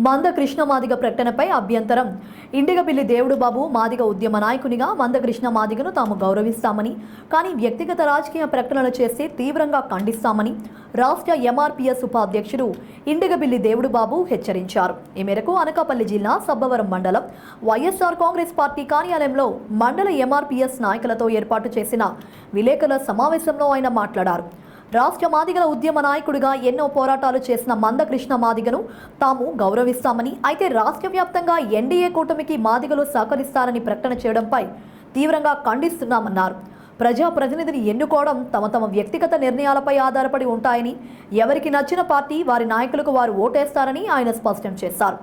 మంద కృష్ణ మాదిగ ప్రకటనపై అభ్యంతరం. ఇండిగబిల్లి దేవుడు బాబు మాదిగ ఉద్యమ నాయకునిగా మంద కృష్ణ మాదిగను తాము గౌరవిస్తామని, కానీ వ్యక్తిగత రాజకీయ ప్రకటనలు చేస్తే తీవ్రంగా ఖండిస్తామని రాష్ట్ర ఎంఆర్పీఎస్ ఉపాధ్యక్షుడు ఇండిగబిల్లి దేవుడు బాబు హెచ్చరించారు. ఈ మేరకు అనకాపల్లి జిల్లా సబ్బవరం మండలం వైఎస్ఆర్ కాంగ్రెస్ పార్టీ కార్యాలయంలో మండల ఎంఆర్పీఎస్ నాయకులతో ఏర్పాటు చేసిన విలేకరుల సమావేశంలో ఆయన మాట్లాడారు. రాష్ట్ర మాదిగల ఉద్యమ నాయకుడిగా ఎన్నో పోరాటాలు చేసిన మందకృష్ణ మాదిగను తాము గౌరవిస్తామని, అయితే రాష్ట్ర వ్యాప్తంగా ఎన్డీఏ కూటమికి మాదిగలు సహకరిస్తారని ప్రకటన చేయడంపై తీవ్రంగా ఖండిస్తున్నామన్నారు. ప్రజాప్రతినిధిని ఎన్నుకోవడం తమ తమ వ్యక్తిగత నిర్ణయాలపై ఆధారపడి ఉంటాయని, ఎవరికి నచ్చిన పార్టీ వారి నాయకులకు వారు ఓటేస్తారని ఆయన స్పష్టం చేశారు.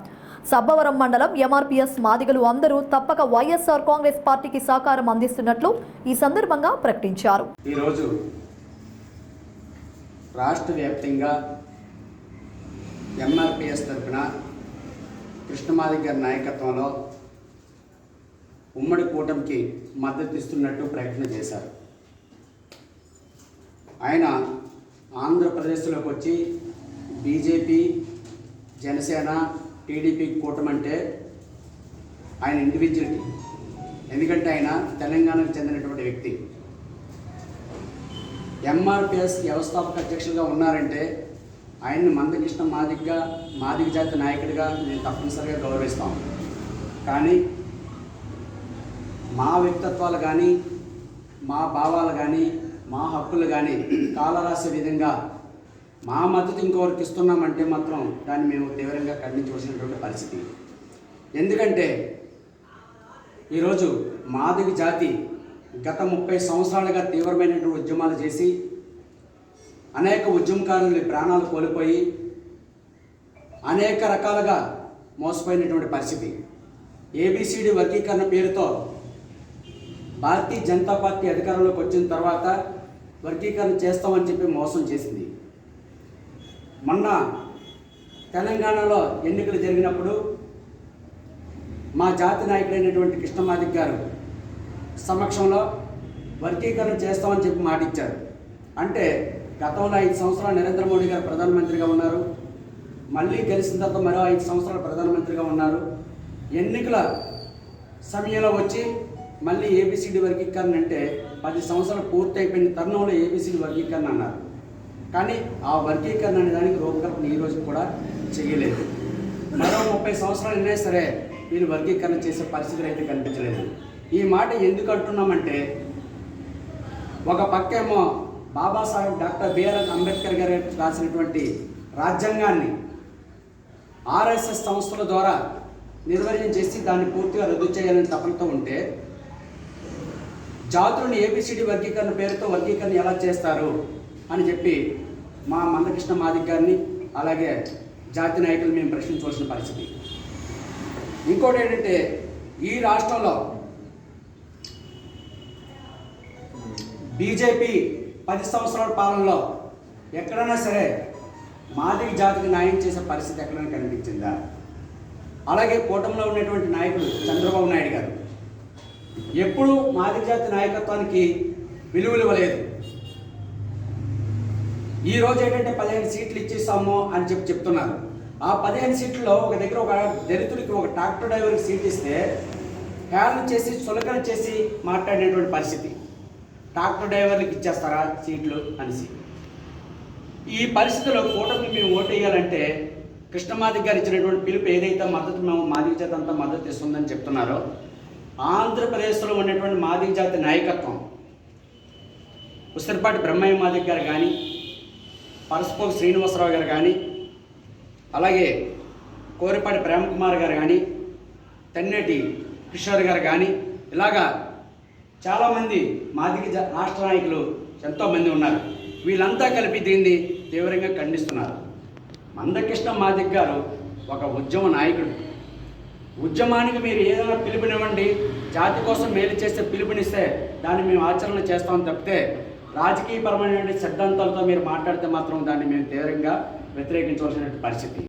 సబ్బవరం మండలం ఎంఆర్పీఎస్ మాదిగలు అందరూ తప్పక వైఎస్ఆర్ కాంగ్రెస్ పార్టీకి సహకారం అందిస్తున్నట్లు ఈ సందర్భంగా ప్రకటించారు. రాష్ట్ర వ్యాప్తంగా ఎంఆర్పీఎస్ తరఫున కృష్ణమాదిగ గారి నాయకత్వంలో ఉమ్మడి కూటమికి మద్దతు ఇస్తున్నట్టు ప్రకటన చేశారు. ఆయన ఆంధ్రప్రదేశ్లోకి వచ్చి బీజేపీ, జనసేన, టీడీపీ కూటమి అంటే ఆయన ఇండివిజువలిటీ. ఎందుకంటే ఆయన తెలంగాణకు చెందినటువంటి వ్యక్తి. ఎంఆర్పీఎస్ వ్యవస్థాపక అధ్యక్షులుగా ఉన్నారంటే ఆయన్ని మందకృష్ణ మాదిగ జాతి నాయకుడిగా నేను తప్పనిసరిగా గౌరవిస్తాం. కానీ మా వ్యక్తిత్వాలు కానీ, మా భావాలు కానీ, మా హక్కులు కానీ కాలరాసే విధంగా మా మద్దతు ఇంకొకరికి ఇస్తున్నామంటే మాత్రం దాన్ని మేము తీవ్రంగా ఖండించవలసినటువంటి పరిస్థితి. ఎందుకంటే ఈరోజు మాదిగ జాతి గత 30 సంవత్సరాలుగా తీవ్రమైనటువంటి ఉద్యమాలు చేసి అనేక ఉద్యమకారులు ప్రాణాలు కోల్పోయి అనేక రకాలుగా మోసపోయినటువంటి పరిస్థితి. ఏబిసిడి వర్గీకరణ పేరుతో భారతీయ జనతా పార్టీ అధికారంలోకి వచ్చిన తర్వాత వర్గీకరణ చేస్తామని చెప్పి మోసం చేసింది. మొన్న తెలంగాణలో ఎన్నికలు జరిగినప్పుడు మా జాతి నాయకుడైనటువంటి కృష్ణమాదిగ గారు సమక్షంలో వర్గీకరణ చేస్తామని చెప్పి మాట ఇచ్చారు. అంటే గతంలో 5 సంవత్సరాలు నరేంద్ర మోడీ గారు ప్రధానమంత్రిగా ఉన్నారు. మళ్ళీ గెలిచిన తర్వాత మరో 5 సంవత్సరాలు ప్రధానమంత్రిగా ఉన్నారు. ఎన్నికల సమయంలో వచ్చి మళ్ళీ ఏబిసిడి వర్గీకరణ అంటే 10 సంవత్సరాలు పూర్తి అయిపోయిన తరుణంలో ఏబిసిడి వర్గీకరణ అన్నారు. కానీ ఆ వర్గీకరణ అనే దానికి రూపకల్పన ఈ రోజు కూడా చేయలేదు. మరో 30 సంవత్సరాలు అయినా సరే వీళ్ళు వర్గీకరణ చేసే పరిస్థితులు అయితే కనిపించలేదు. ఈ మాట ఎందుకు అంటున్నామంటే, ఒక పక్కేమో బాబాసాహెబ్ డాక్టర్ బిఆర్ అంబేద్కర్ గారు రాసినటువంటి రాజ్యాంగాన్ని ఆర్ఎస్ఎస్ సంస్థల ద్వారా నిర్వహణ చేసి దాన్ని పూర్తిగా రద్దు చేయాలని తపనతో ఉంటే, జాతులను ఏబిసిడి వర్గీకరణ పేరుతో వర్గీకరణ ఎలా చేస్తారు అని చెప్పి మా మందకృష్ణ మాదిగ గారిని అలాగే జాతి నాయకులు మేము ప్రశ్నించవలసిన పరిస్థితి. ఇంకోటి ఏంటంటే, ఈ రాష్ట్రంలో బీజేపీ 10 సంవత్సరాల పాలనలో ఎక్కడైనా సరే మాదిగ జాతికి న్యాయం చేసే పరిస్థితి ఎక్కడైనా కనిపించిందా? అలాగే కూటమిలో ఉన్నటువంటి నాయకుడు చంద్రబాబు నాయుడు గారు ఎప్పుడూ మాదిగ జాతి నాయకత్వానికి విలువలు ఇవ్వలేదు. ఈరోజు ఏంటంటే 15 సీట్లు ఇచ్చేస్తాము అని చెప్తున్నారు. ఆ 15 సీట్లలో ఒక దగ్గర ఒక దళితుడికి ఒక ట్రాక్టర్ డ్రైవర్కి సీట్ ఇస్తే హ్యాన్ చేసి సులకన చేసి మాట్లాడినటువంటి పరిస్థితి. ట్రాక్టర్ డ్రైవర్లకు ఇచ్చేస్తారా సీట్లు అనేసి. ఈ పరిస్థితిలో కూటమికి మేము ఓటు వేయాలంటే కృష్ణమాదిగ గారు ఇచ్చినటువంటి పిలుపు ఏదైతే మద్దతు మేము మాదిగ జాతి అంతా మద్దతు ఇస్తుందని చెప్తున్నారో, ఆంధ్రప్రదేశ్లో ఉన్నటువంటి మాదిగ జాతి నాయకత్వం ఉసిరిపాటి బ్రహ్మయ్య మాదిగ గారు కానీ, పరసపోగు శ్రీనివాసరావు గారు కానీ, అలాగే కోరిపాటి ప్రేమకుమార్ గారు కానీ, తెన్నేటి కిషోర్ గారు కానీ, ఇలాగా చాలామంది మాదిగ రాష్ట్ర నాయకులు ఎంతోమంది ఉన్నారు. వీళ్ళంతా కలిపి దీన్ని తీవ్రంగా ఖండిస్తున్నారు. మందకృష్ణ మాదిగ గారు ఒక ఉద్యమ నాయకుడు. ఉద్యమానికి మీరు ఏదైనా పిలుపునివ్వండి, జాతి కోసం మేలు చేస్తే పిలుపునిస్తే దాన్ని మేము ఆచరణ చేస్తామని తప్పితే రాజకీయపరమైనటువంటి సిద్ధాంతాలతో మీరు మాట్లాడితే మాత్రం దాన్ని మేము తీవ్రంగా వ్యతిరేకించవలసిన పరిస్థితి.